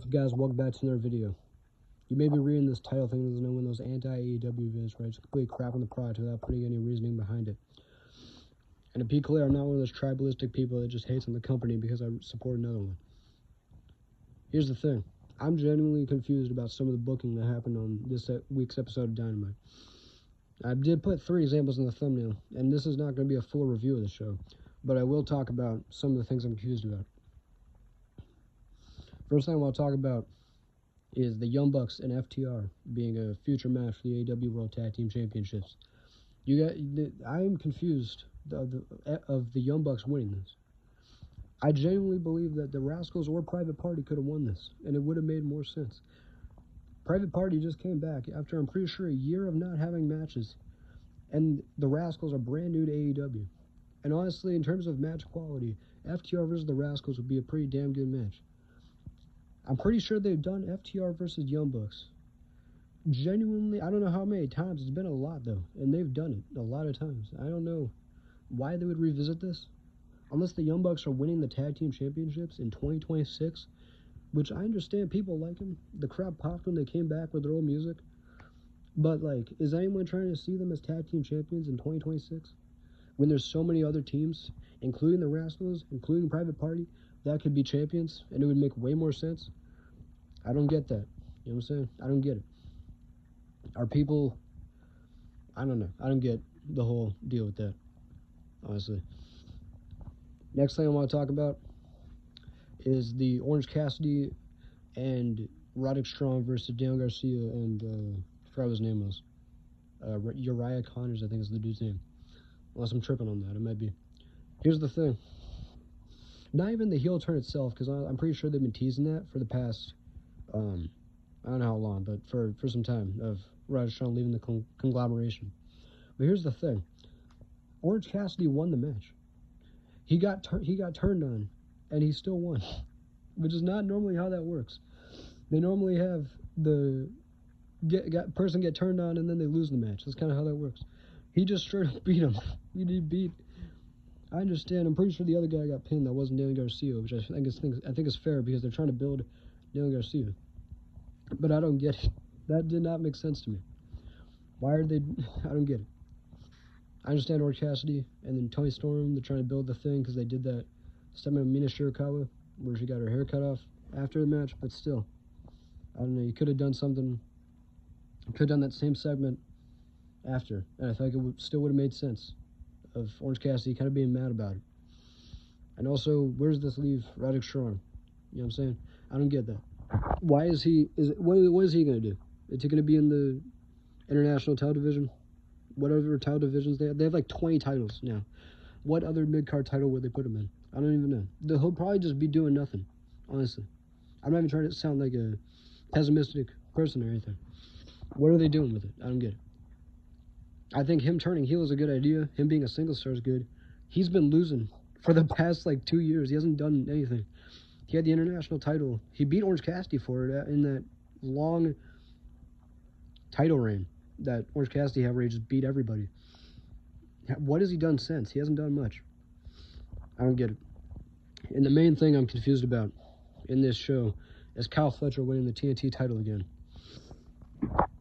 up, guys? Welcome back to another video. You may be reading this title thinking there's one of those anti-AEW videos, right? It's complete crap on the product without putting any reasoning behind it. And to be clear, I'm not one of those tribalistic people that just hates on the company because I support another one. Here's the thing. I'm genuinely confused about some of the booking that happened on this week's episode of Dynamite. I did put 3 examples in the thumbnail, and this is not going to be a full review of the show, but I will talk about some of the things I'm confused about. First thing I want to talk about is the Young Bucks and FTR being a future match for the AEW World Tag Team Championships. I am confused of the Young Bucks winning this. I genuinely believe that the Rascals or Private Party could have won this, and it would have made more sense. Private Party just came back after, I'm pretty sure, a year of not having matches, and the Rascals are brand new to AEW. And honestly, in terms of match quality, FTR versus the Rascals would be a pretty damn good match. I'm pretty sure they've done FTR versus Young Bucks. Genuinely, I don't know how many times. It's been a lot, though. And they've done it a lot of times. I don't know why they would revisit this. Unless the Young Bucks are winning the Tag Team Championships in 2026. Which I understand people like them. The crowd popped when they came back with their old music. But, like, is anyone trying to see them as Tag Team Champions in 2026? When there's so many other teams, including the Rascals, including Private Party, that could be champions, and it would make way more sense. I don't get that. You know what I'm saying? I don't get it. Are people... I don't know. I don't get the whole deal with that, honestly. Next thing I want to talk about is the Orange Cassidy and Roderick Strong versus Daniel Garcia and, I forgot what his name was. Uriah Connors, I think is the dude's name. Unless I'm tripping on that. It might be. Here's the thing. Not even the heel turn itself, because I'm pretty sure they've been teasing that for the past, I don't know how long, but for some time, of Roderick Strong leaving the conglomeration. But here's the thing. Orange Cassidy won the match. He got turned on, and he still won, which is not normally how that works. They normally have the person get turned on, and then they lose the match. That's kind of how that works. He just straight up beat him. He beat... I understand. I'm pretty sure the other guy got pinned. That wasn't Daniel Garcia, which I think is fair because they're trying to build Daniel Garcia. But I don't get it. That did not make sense to me. Why are they... I don't get it. I understand Orange Cassidy and then Toni Storm. They're trying to build the thing because they did that segment of Mina Shirakawa where she got her hair cut off after the match. But still, I don't know. You could have done something. You could have done that same segment after. And I think it still would have made sense. Of Orange Cassidy kind of being mad about it. And also, where does this leave Roderick Strong? You know what I'm saying? I don't get that. Why is he... What is he going to do? Is he going to be in the international title division? Whatever title divisions they have like 20 titles now. What other mid-card title would they put him in? I don't even know. He'll probably just be doing nothing, honestly. I'm not even trying to sound like a pessimistic person or anything. What are they doing with it? I don't get it. I think him turning heel is a good idea. Him being a single star is good. He's been losing for the past, 2 years. He hasn't done anything. He had the international title. He beat Orange Cassidy for it in that long title reign that Orange Cassidy had where he just beat everybody. What has he done since? He hasn't done much. I don't get it. And the main thing I'm confused about in this show is Kyle Fletcher winning the TNT title again.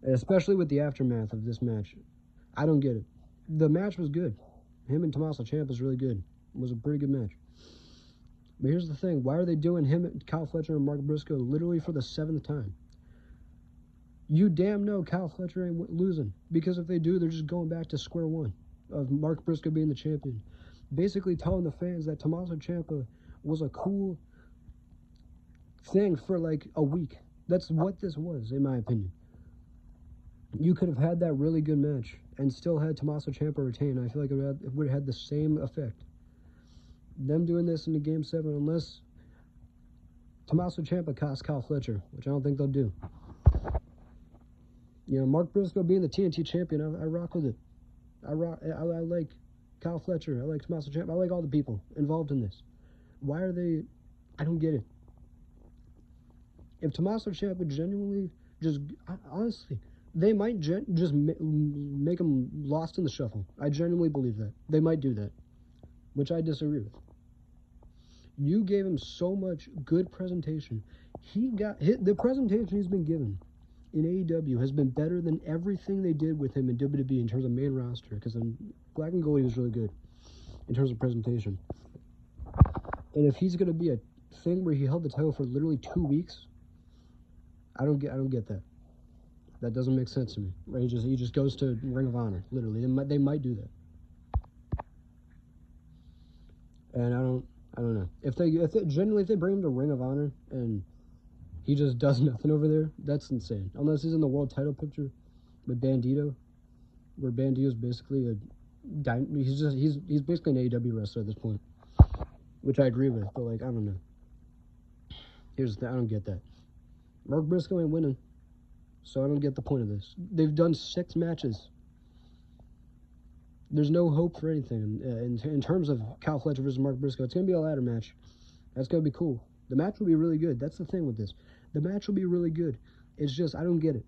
Especially with the aftermath of this match. I don't get it. The match was good. Him and Tommaso Ciampa was really good. It was a pretty good match. But here's the thing. Why are they doing him, Kyle Fletcher, and Mark Briscoe literally for the 7th time? You damn know Kyle Fletcher ain't losing. Because if they do, they're just going back to square one of Mark Briscoe being the champion. Basically telling the fans that Tommaso Ciampa was a cool thing for a week. That's what this was, in my opinion. You could have had that really good match and still had Tommaso Ciampa retain. I feel like it would have had the same effect. Them doing this in the Game 7, unless Tommaso Ciampa costs Kyle Fletcher, which I don't think they'll do. You know, Mark Briscoe being the TNT champion, I rock with it. I like Kyle Fletcher. I like Tommaso Ciampa. I like all the people involved in this. Why are they... I don't get it. If Tommaso Ciampa genuinely just... Honestly... They might just make him lost in the shuffle. I genuinely believe that. They might do that, which I disagree with. You gave him so much good presentation. The presentation he's been given in AEW has been better than everything they did with him in WWE in terms of main roster. Because in Black and Gold, he was really good in terms of presentation. And if he's going to be a thing where he held the title for literally 2 weeks, I don't get that. That doesn't make sense to me. Right? He just goes to Ring of Honor. Literally, they might do that. And I don't know if they bring him to Ring of Honor and he just does nothing over there, that's insane. Unless he's in the world title picture with Bandito, where Bandito's basically he's basically an AEW wrestler at this point, which I agree with. But like, I don't know. Here's the thing, I don't get that. Mark Briscoe ain't winning, so I don't get the point of this. They've done 6 matches. There's no hope for anything in terms of Kyle Fletcher versus Mark Briscoe. It's gonna be a ladder match. That's gonna be cool. The match will be really good. That's the thing with this. The match will be really good. It's just I don't get it.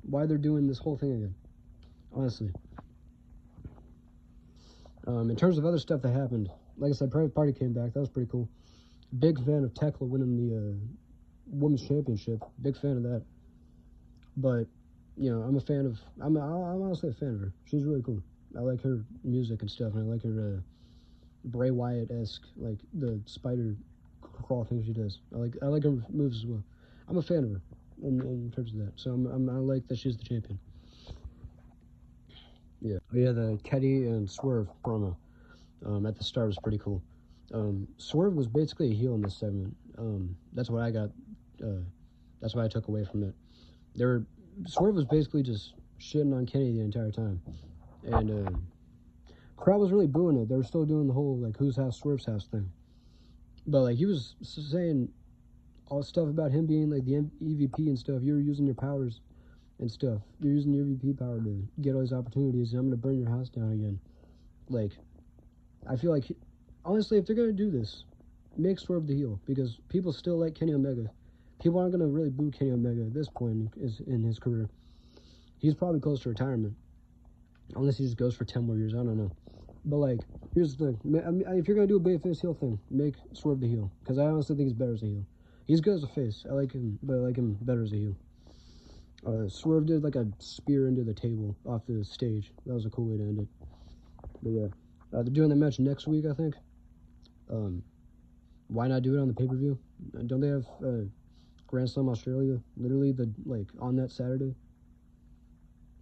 Why they're doing this whole thing again. Honestly. In terms of other stuff that happened, like I said, Private Party came back. That was pretty cool. Big fan of Tekla winning the Women's Championship. Big fan of that. But, you know, I'm honestly a fan of her. She's really cool. I like her music and stuff, and I like her Bray Wyatt-esque, like the spider crawl thing she does. I like her moves as well. I'm a fan of her in terms of that. So I like that she's the champion. Yeah. Oh yeah, the Teddy and Swerve promo at the start was pretty cool. Swerve was basically a heel in this segment. That's what I got. That's what I took away from it. Swerve was basically just shitting on Kenny the entire time, and crowd was really booing it. They were still doing the whole like whose house Swerve's house thing, but like he was saying all the stuff about him being like the EVP and stuff. You're using your powers and stuff. You're using your EVP power to get all these opportunities, and I'm gonna burn your house down again. Like, I feel like honestly, if they're gonna do this, make Swerve the heel, because people still like Kenny Omega. People aren't going to really boo Kenny Omega at this point in his career. He's probably close to retirement. Unless he just goes for 10 more years. I don't know. But, like, here's the thing. If you're going to do a babyface heel thing, make Swerve the heel. Because I honestly think he's better as a heel. He's good as a face. I like him, but I like him better as a heel. Swerve did, like, a spear into the table off the stage. That was a cool way to end it. But, yeah. They're doing the match next week, I think. Why not do it on the pay-per-view? Don't they have... Grand Slam Australia, literally on that Saturday.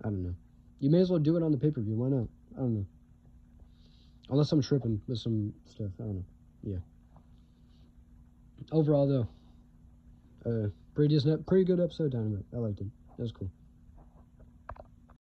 I don't know. You may as well do it on the pay-per-view. Why not? I don't know. Unless I'm tripping with some stuff. I don't know. Yeah. Overall, though, pretty good episode of Dynamite. I liked it. That was cool.